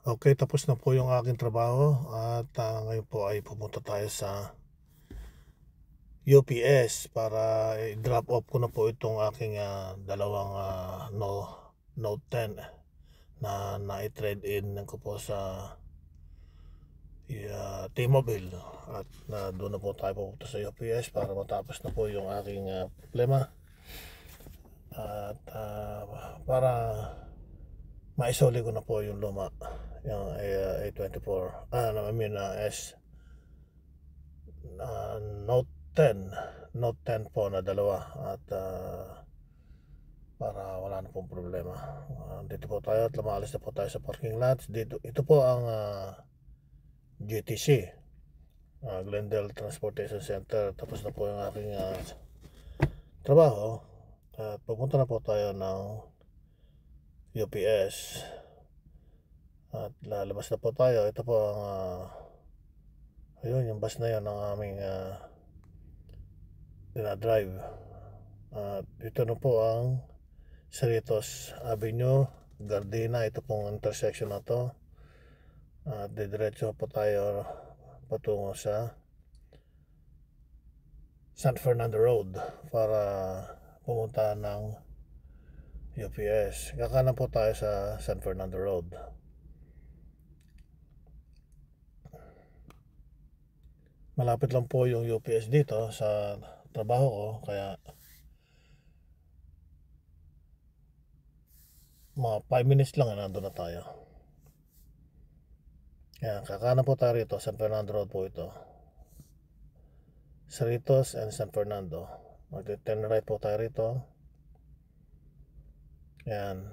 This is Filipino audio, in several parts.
Okay, tapos na po yung aking trabaho at ngayon po ay pupunta tayo sa UPS para i-drop off ko na po itong aking dalawang Note 10 na na-trade in ko po sa T-Mobile at doon na po tayo pupunta sa UPS para matapos na po yung aking problema at para maisoli ko na po yung luma, yung A24 S Note 10 po na dalawa at para wala na pong problema. Dito po tayo at lumalis na po tayo sa parking lot. Ito po ang GTC, Glendale Transportation Center. Tapos na po yung aking trabaho at pupunta na po tayo ng UPS at lalabas na po tayo. Ito po ang ayun, yung bus na yun ang aming dinadrive. Ito na po ang Cerritos Avenue, Gardena. Ito pong intersection na to at didiretso po tayo patungo sa San Fernando Road para pumunta ng UPS. Kakanan po tayo sa San Fernando Road. Malapit lang po yung UPS dito sa trabaho ko, kaya mga 5 minutes lang nandun na tayo. Kaya kakanan po tayo rito, San Fernando Road po ito. Cerritos and San Fernando. Mag-turn right po tayo rito. Yan.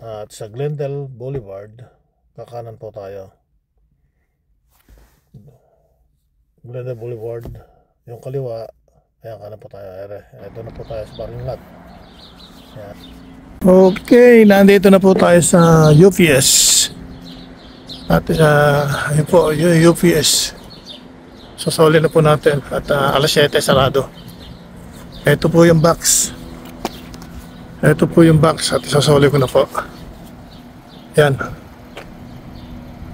At sa Glendale Boulevard, kakanan po tayo. Glendale Boulevard, yung kaliwa, ayan, kanan po tayo. Ito na po tayo sa parking lot. Yan. Okay, nandito na po tayo sa UPS. At yun po, yung UPS. Sasoli na po natin at alas 7 sarado. Ito po yung box. Ito po yung box at isasoli ko na po. Yan.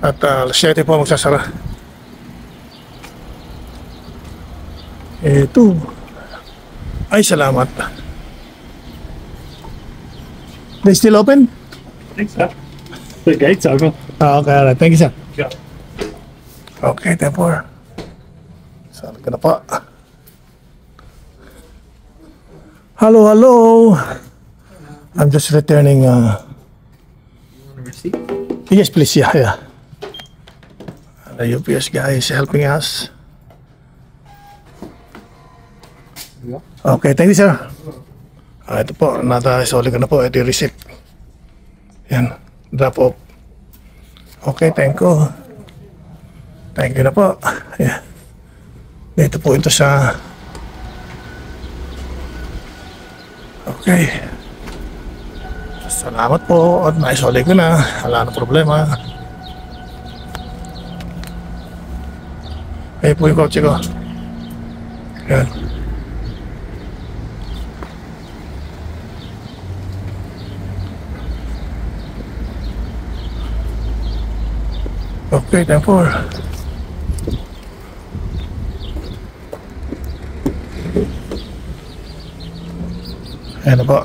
At alas 7 po magsasara. Ito. Ay, salamat. They still open? Thanks, sir. The gate's open. Okay, alright. Thank you, sir. Yeah. Okay, therefore. Saan ka na po? Hello, hello. I'm just returning. You want a receipt? Yes, please. Yeah. The UPS guy is helping us. Yeah. Okay, thank you, sir. Ito po, nata-isoli ko na po. Ito yung receipt. Yan, drop off. Okay, thank you. Thank you na po. Yeah. Dito po ito sa... Okay. Salamat po at naisoli ko na. Wala na problema. Kaya po yung kotse ko. Yan. Okay, time for. Ayan na po.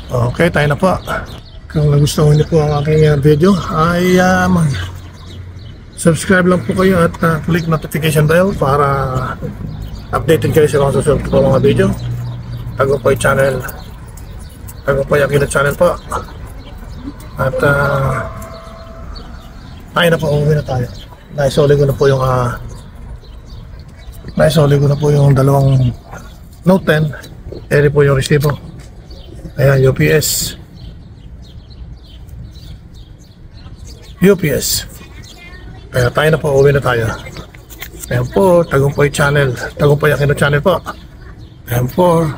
Okay, tayo na po. Kung nagustuhan niyo po ang aking video ay subscribe lang po kayo at click notification bell para updated kayo sa mga susunod po mga video. Tagumpay channel. Tagumpay Aquino channel po. At tayo na po, uuwi na tayo. Naisoli ko na po yung dalawang Note 10. Eri po yung resibo. Ayan, UPS. Kaya tayo na po, uuwi na tayo. Ayan po, Tagumpay channel. Tagumpay Aquino channel po. Ayan po.